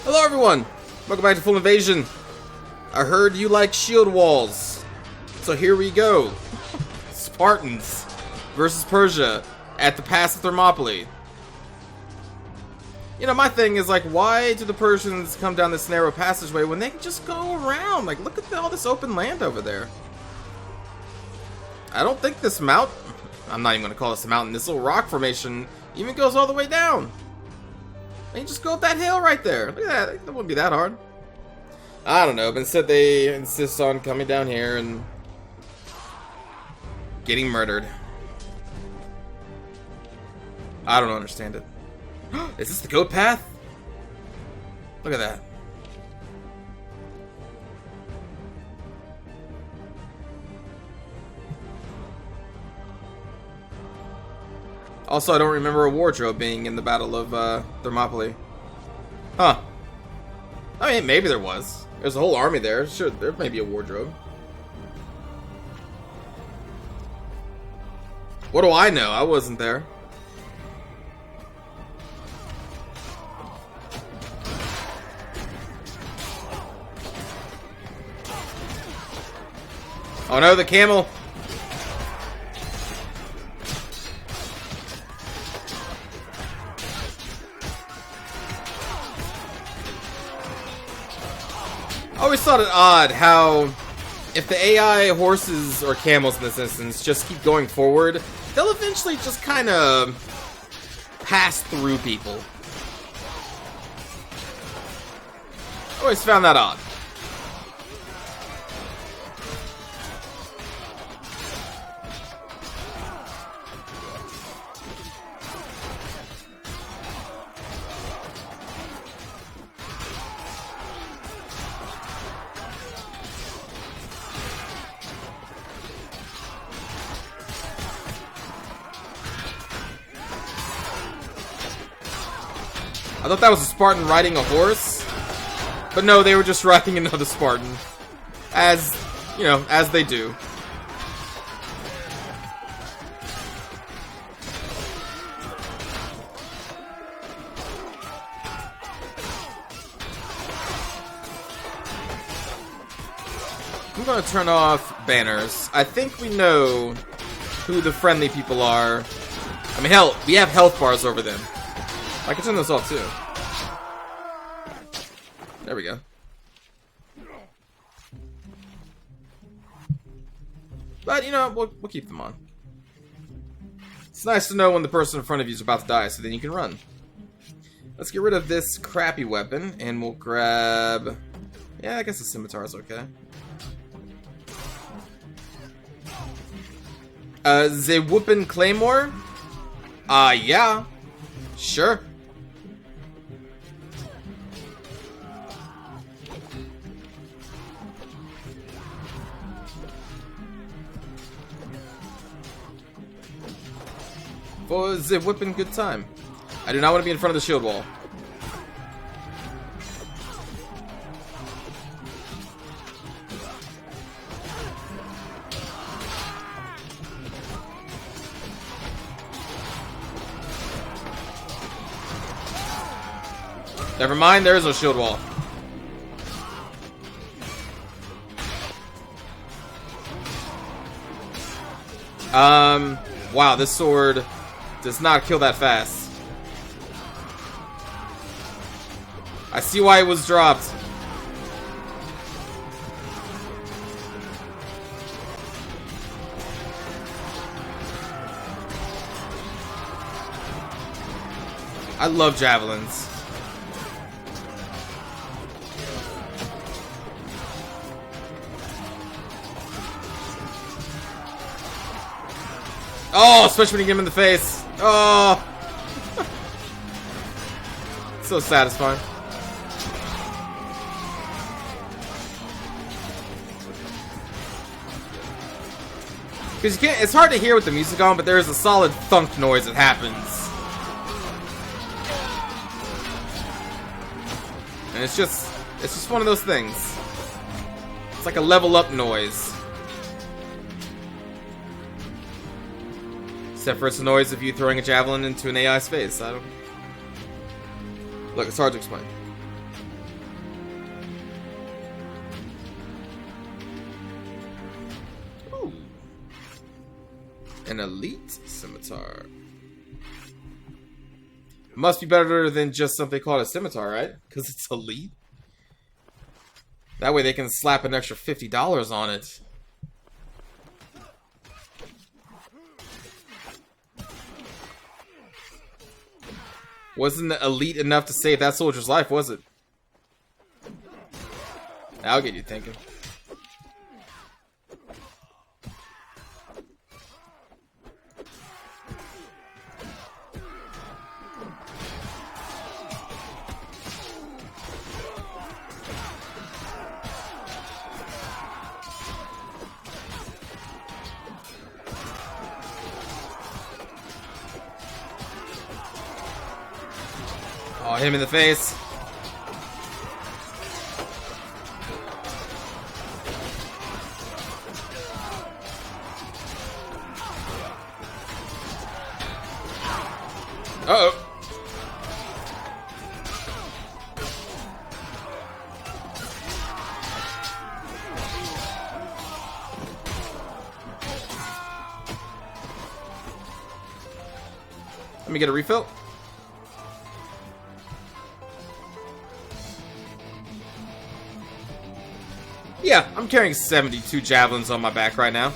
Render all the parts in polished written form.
Hello everyone! Welcome back to Full Invasion. I heard you like shield walls. So here we go. Spartans versus Persia at the Pass of Thermopylae. You know, my thing is like, why do the Persians come down this narrow passageway when they can just go around? Like, look at all this open land over there. I don't think this mountain, I'm not even going to call this a mountain, this little rock formation even goes all the way down. And you just go up that hill right there. Look at that. That wouldn't be that hard. I don't know, but instead they insist on coming down here and getting murdered. I don't understand it. Is this the goat path? Look at that. Also, I don't remember a wardrobe being in the Battle of Thermopylae. Huh. I mean, maybe there was. There's a whole army there. Sure, there may be a wardrobe. What do I know? I wasn't there. Oh no, the camel! I always thought it odd how, if the AI horses or camels in this instance just keep going forward, they'll eventually just kind of pass through people. I always found that odd. I thought that was a Spartan riding a horse, but no, they were just riding another Spartan, as, you know, as they do. I'm gonna turn off banners. I think we know who the friendly people are. I mean, hell, we have health bars over them. I can turn this off too. There we go. But, you know, we'll keep them on. It's nice to know when the person in front of you is about to die, so then you can run. Let's get rid of this crappy weapon, and we'll grab... Yeah, I guess the scimitar is okay. The Whoopin' Claymore? Yeah. Sure. For the whipping good time. I do not want to be in front of the shield wall. Never mind, there is no shield wall. Wow, this sword does not kill that fast. I see why it was dropped. I love javelins. Oh, especially when you get him in the face. Oh. So satisfying. Because you can't, it's hard to hear with the music on, but there is a solid thunk noise that happens. And it's just one of those things. It's like a level up noise. Except for it's a noise of you throwing a javelin into an AI's face. I don't... Look, it's hard to explain. An elite scimitar. Must be better than just something called a scimitar, right? Because it's elite. That way they can slap an extra $50 on it. Wasn't elite enough to save that soldier's life, was it? That'll get you thinking. Oh, hit him in the face. Uh-oh. Let me get a refill. Yeah, I'm carrying 72 javelins on my back right now.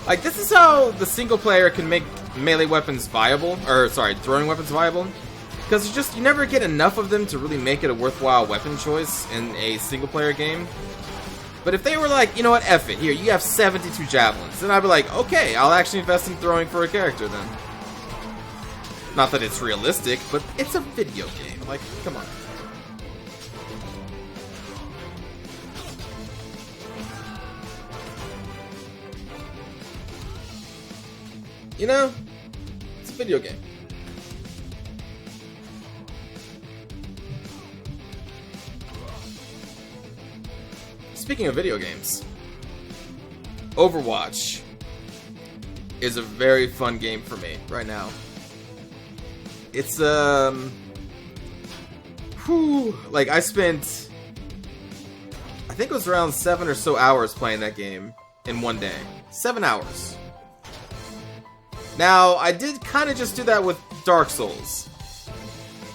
Like, this is how the single player can make melee weapons viable, or sorry, throwing weapons viable. Because just, you never get enough of them to really make it a worthwhile weapon choice in a single player game. But if they were like, you know what, F it, here, you have 72 javelins, then I'd be like, okay, I'll actually invest in throwing for a character then. Not that it's realistic, but it's a video game. Like, come on. You know, it's a video game. Speaking of video games, Overwatch is a very fun game for me right now. It's like I spent, I think it was around 7 or so hours playing that game in one day. 7 hours. Now, I did kind of just do that with Dark Souls.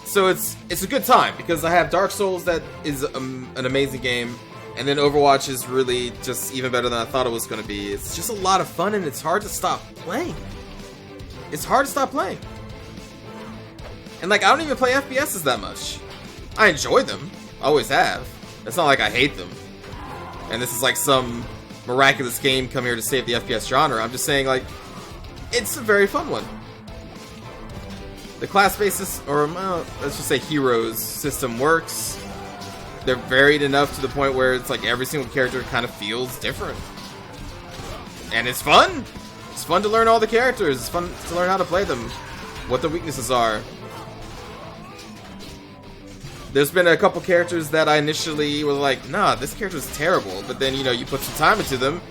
So it's a good time because I have Dark Souls that is an amazing game. And then Overwatch is really just even better than I thought it was going to be. It's just a lot of fun and it's hard to stop playing. It's hard to stop playing. And like, I don't even play FPSs that much. I enjoy them. Always have. It's not like I hate them. And this is like some miraculous game come here to save the FPS genre. I'm just saying, like, it's a very fun one. The class basis, or let's just say heroes system works. They're varied enough to the point where it's like every single character kind of feels different. And it's fun! It's fun to learn all the characters. It's fun to learn how to play them. What the weaknesses are. There's been a couple characters that I initially was like, nah, this character's terrible. But then, you know, you put some time into them.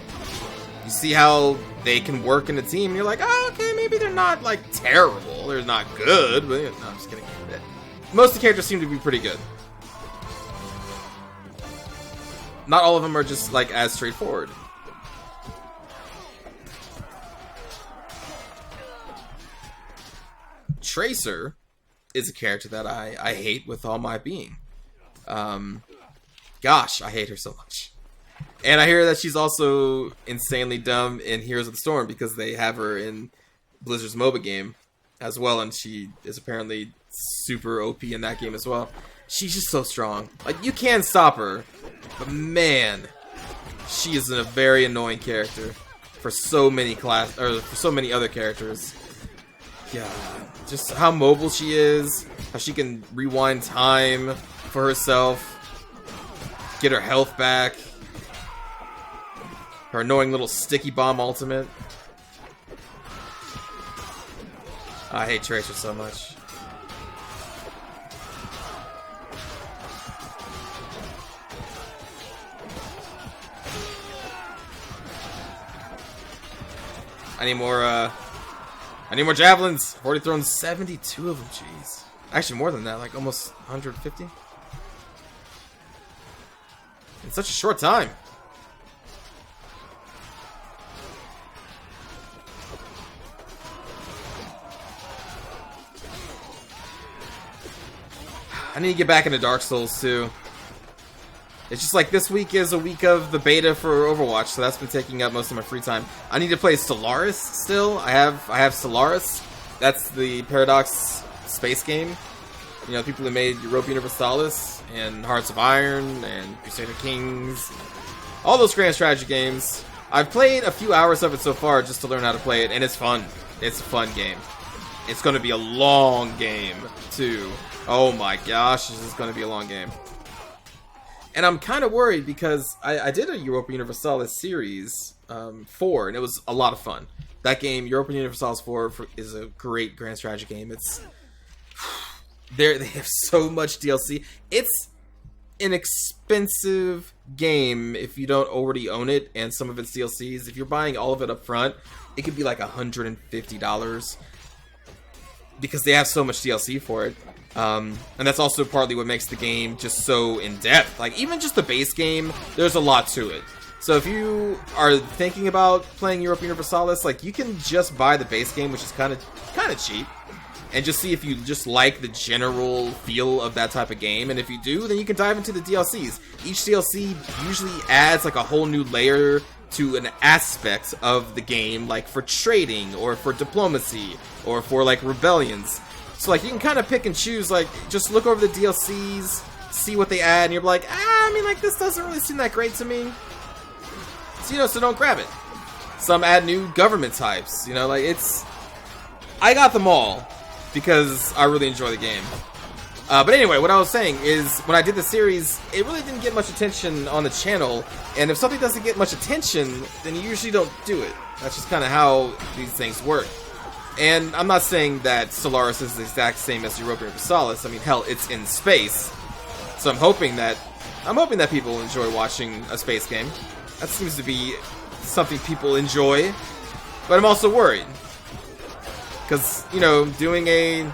You see how they can work in a team. And you're like, oh, okay, maybe they're not, like, terrible. They're not good. But, no, I'm just kidding. Most of the characters seem to be pretty good. Not all of them are just, like, as straightforward. Tracer is a character that I hate with all my being. Gosh, I hate her so much. And I hear that she's also insanely dumb in Heroes of the Storm because they have her in Blizzard's MOBA game as well, and she is apparently super OP in that game as well. She's just so strong. Like, you can stop her, but man, she is a very annoying character for so many for so many other characters. Yeah, just how mobile she is, how she can rewind time for herself, get her health back, her annoying little sticky bomb ultimate. I hate Tracer so much. I need more, javelins. I've already thrown 72 of them, jeez. Actually, more than that, like almost 150. In such a short time. I need to get back into Dark Souls, too. It's just like this week is a week of the beta for Overwatch, so that's been taking up most of my free time. I need to play Stellaris still. I have Stellaris. That's the Paradox space game. You know, people who made Europa Universalis and Hearts of Iron and Crusader Kings. All those grand strategy games. I've played a few hours of it so far just to learn how to play it, and it's fun. It's a fun game. It's going to be a long game, too. Oh my gosh, this is going to be a long game. And I'm kind of worried because I did a Europa Universalis series 4, and it was a lot of fun. That game, Europa Universalis 4, is a great grand strategy game. They have so much DLC. It's an expensive game if you don't already own it, and some of its DLCs. If you're buying all of it up front, it could be like $150 because they have so much DLC for it. And that's also partly what makes the game just so in-depth. Like, even just the base game, there's a lot to it. So if you are thinking about playing Europa Universalis, like, you can just buy the base game, which is kind of cheap, and just see if you just like the general feel of that type of game. And if you do, then you can dive into the DLCs. Each DLC usually adds like a whole new layer to an aspect of the game, like for trading, or for diplomacy, or for like rebellions. So like you can kind of pick and choose, like just look over the DLCs, see what they add, and you're like, I mean, like this doesn't really seem that great to me. So so don't grab it. Some add new government types, like I got them all because I really enjoy the game. But anyway, what I was saying is, when I did the series, it really didn't get much attention on the channel, and if something doesn't get much attention, then you usually don't do it. That's just kind of how these things work. And I'm not saying that Stellaris is the exact same as Europa Universalis. I mean, hell, it's in space. So I'm hoping that people enjoy watching a space game. That seems to be something people enjoy. But I'm also worried. Because, doing a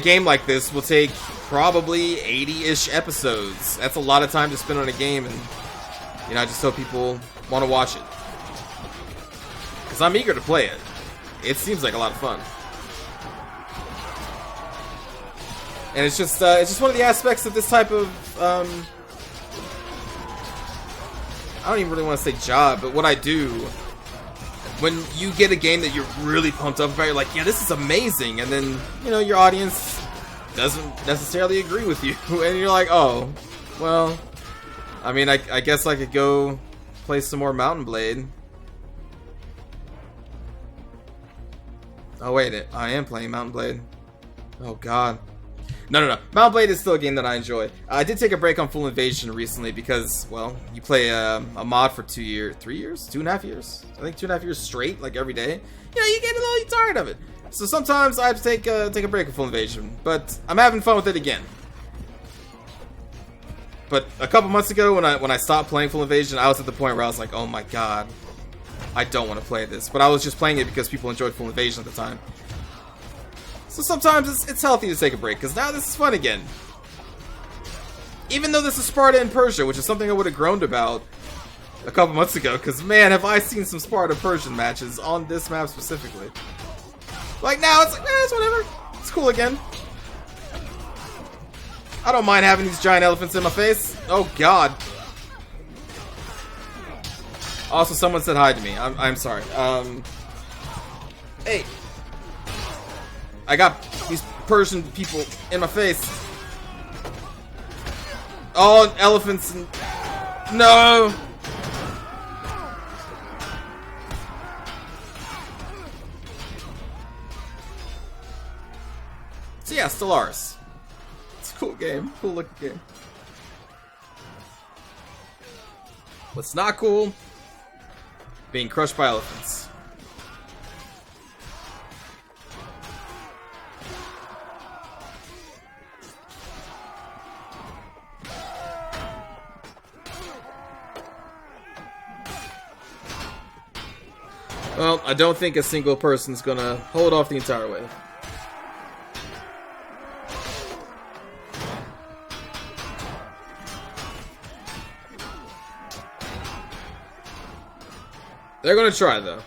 game like this will take probably 80-ish episodes. That's a lot of time to spend on a game, and I just hope people want to watch it. Because I'm eager to play it. It seems like a lot of fun. And it's just one of the aspects of this type of, I don't even really want to say job, but what I do, when you get a game that you're really pumped up about, you're like, yeah, this is amazing, and then, your audience doesn't necessarily agree with you, and you're like, oh, well, I mean, I guess I could go play some more Mountain Blade. Oh, wait, I am playing Mountain Blade. Oh, God. No. Mountain Blade is still a game that I enjoy. I did take a break on Full Invasion recently because, well, you play a mod for 2 years, 3 years, 2.5 years? I think 2.5 years straight, like every day. You get a little tired of it. So sometimes I have to take a break of Full Invasion, but I'm having fun with it again. But a couple months ago, when I stopped playing Full Invasion, I was at the point where I was like, oh my God, I don't want to play this. But I was just playing it because people enjoyed Full Invasion at the time. So sometimes it's healthy to take a break, because now this is fun again. Even though this is Sparta and Persia, which is something I would have groaned about a couple months ago, because man, have I seen some Sparta Persian matches on this map specifically. Like now, it's like, it's whatever. It's cool again. I don't mind having these giant elephants in my face. Oh God. Also, someone said hi to me. I'm sorry. Hey. I got these Persian people in my face. Oh, elephants and... No! So yeah, Stellaris. It's a cool game. Cool looking game. What's not cool? Being crushed by elephants. Well, I don't think a single person's gonna hold off the entire wave. They're gonna try, though.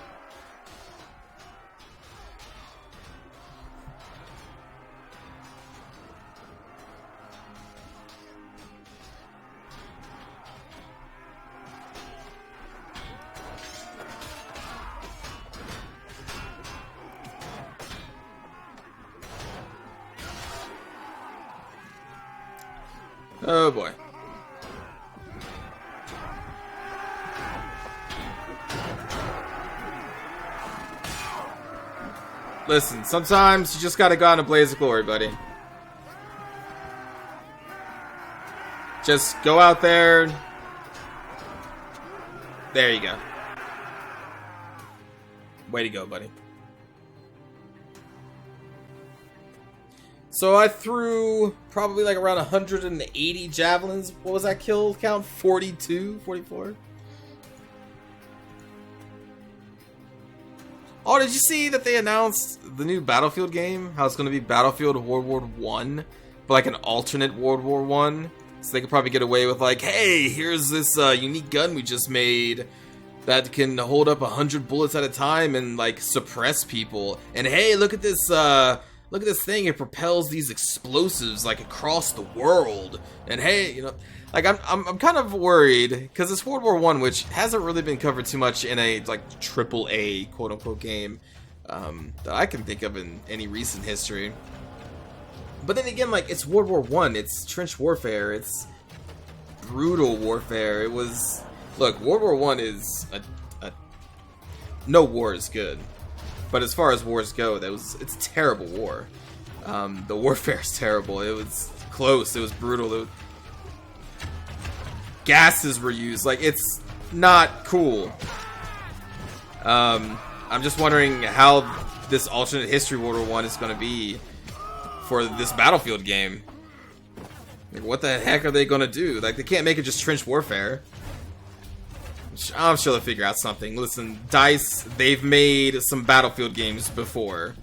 Oh boy. Listen, sometimes you just gotta go out in a blaze of glory, buddy. Just go out there. There you go. Way to go, buddy. So I threw probably like around 180 javelins. What was that kill count? 42? 44? Oh, did you see that they announced the new Battlefield game? How it's going to be Battlefield World War 1, but like an alternate World War 1? So they could probably get away with like, hey, here's this unique gun we just made that can hold up 100 bullets at a time and like suppress people. And hey, look at this thing, it propels these explosives like across the world. And hey, you know, like I'm kind of worried because it's World War One, which hasn't really been covered too much in a like AAA quote unquote game that I can think of in any recent history. But then again, like, it's World War One, it's trench warfare, it's brutal warfare. It was, look, World War One is no war is good. But as far as wars go, it's a terrible war. The warfare is terrible. It was close. It was brutal. Gases were used. Like, it's not cool. I'm just wondering how this alternate history World War One is going to be for this Battlefield game. Like, what the heck are they going to do? Like, they can't make it just trench warfare. I'm sure they'll figure out something. Listen, DICE, they've made some Battlefield games before.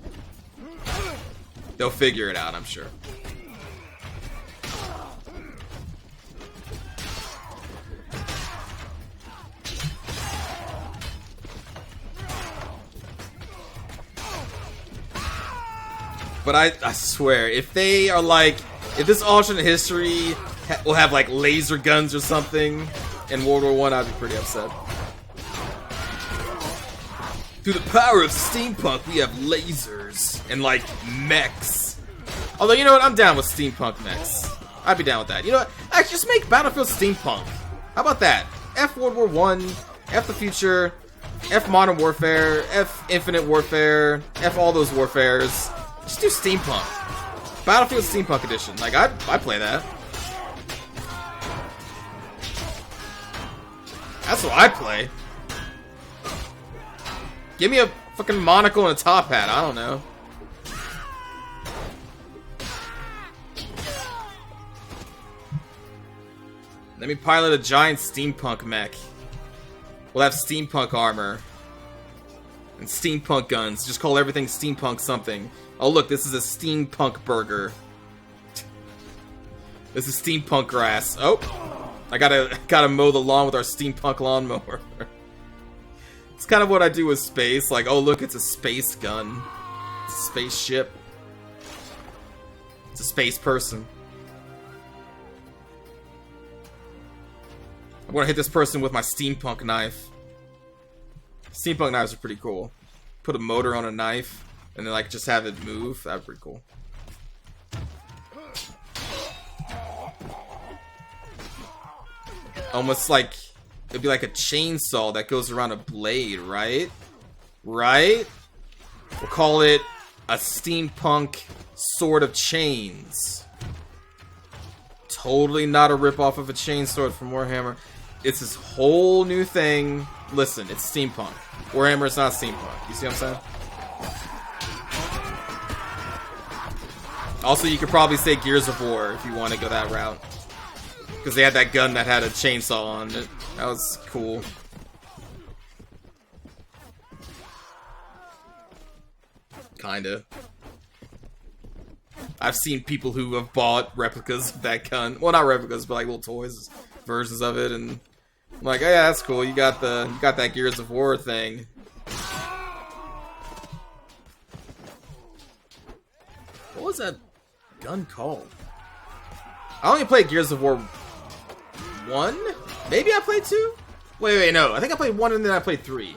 They'll figure it out, I'm sure. But I swear, if they are like, if this alternate history will have like laser guns or something in World War One, I'd be pretty upset. Through the power of steampunk, we have lasers and like mechs. Although, you know what? I'm down with steampunk mechs. I'd be down with that. You know what? Actually, just make Battlefield steampunk. How about that? F World War One, F the future, F Modern Warfare, F Infinite Warfare, F all those warfares. Just do steampunk. Battlefield Steampunk Edition. Like, I'd play that. That's what I play. Give me a fucking monocle and a top hat. I don't know. Let me pilot a giant steampunk mech. We'll have steampunk armor. And steampunk guns. Just call everything steampunk something. Oh look, this is a steampunk burger. This is steampunk grass. Oh! I gotta mow the lawn with our steampunk lawnmower. It's kind of what I do with space. Like, oh look, it's a space gun. It's a spaceship. It's a space person. I'm gonna hit this person with my steampunk knife. Steampunk knives are pretty cool. Put a motor on a knife, and then like just have it move. That'd be pretty cool. Almost like, it'd be like a chainsaw that goes around a blade, right? Right? We'll call it a steampunk sword of chains. Totally not a ripoff of a chainsword from Warhammer. It's this whole new thing. Listen, it's steampunk. Warhammer is not steampunk. You see what I'm saying? Also, you could probably say Gears of War if you want to go that route. Because they had that gun that had a chainsaw on it. That was cool. kinda. I've seen people who have bought replicas of that gun. Well, not replicas, but like little toys versions of it, and I'm like, oh yeah, that's cool. You got that Gears of War thing. What was that gun called? I only played Gears of War 1? Maybe I played 2? Wait, no. I think I played 1 and then I played 3.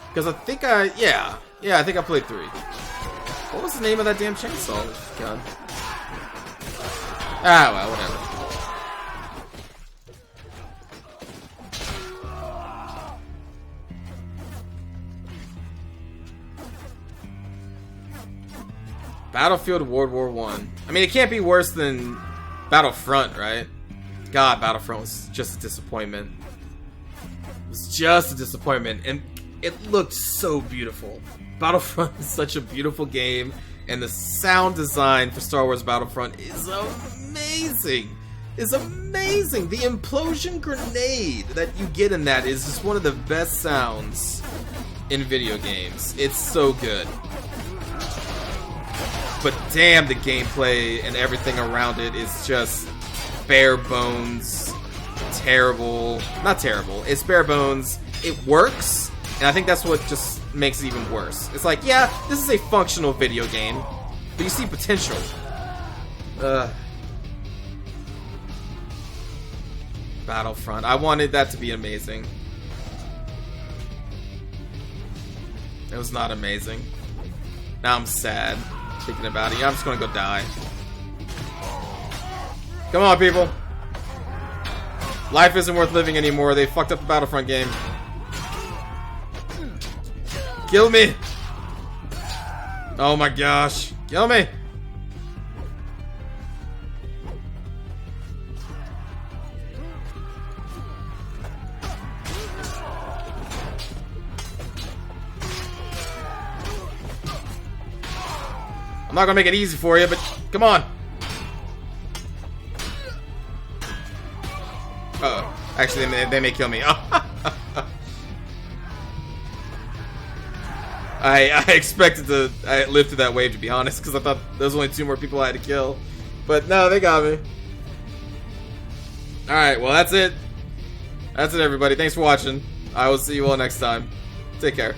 Because I think yeah, I think I played 3. What was the name of that damn chainsaw gun? Ah, well, whatever. Battlefield World War 1. I mean, it can't be worse than Battlefront, right? God, Battlefront was just a disappointment. It was just a disappointment, and it looked so beautiful. Battlefront is such a beautiful game, and the sound design for Star Wars Battlefront is amazing. It's amazing. The implosion grenade that you get in that is just one of the best sounds in video games. It's so good. But damn, the gameplay and everything around it is just bare bones, terrible. Not terrible, it's bare bones. It works, and I think that's what just makes it even worse. It's like, yeah, this is a functional video game, but you see potential. Battlefront. I wanted that to be amazing. It was not amazing. Now I'm sad thinking about it. I'm just gonna go die. Come on, people. Life isn't worth living anymore. They fucked up the Battlefront game. Kill me. Oh my gosh. Kill me. I'm not gonna make it easy for you, but come on. Uh-oh. Actually, they may kill me. I expected to live through that wave, to be honest, because I thought there was only 2 more people I had to kill. But no, they got me. Alright, well, that's it. That's it, everybody. Thanks for watching. I will see you all next time. Take care.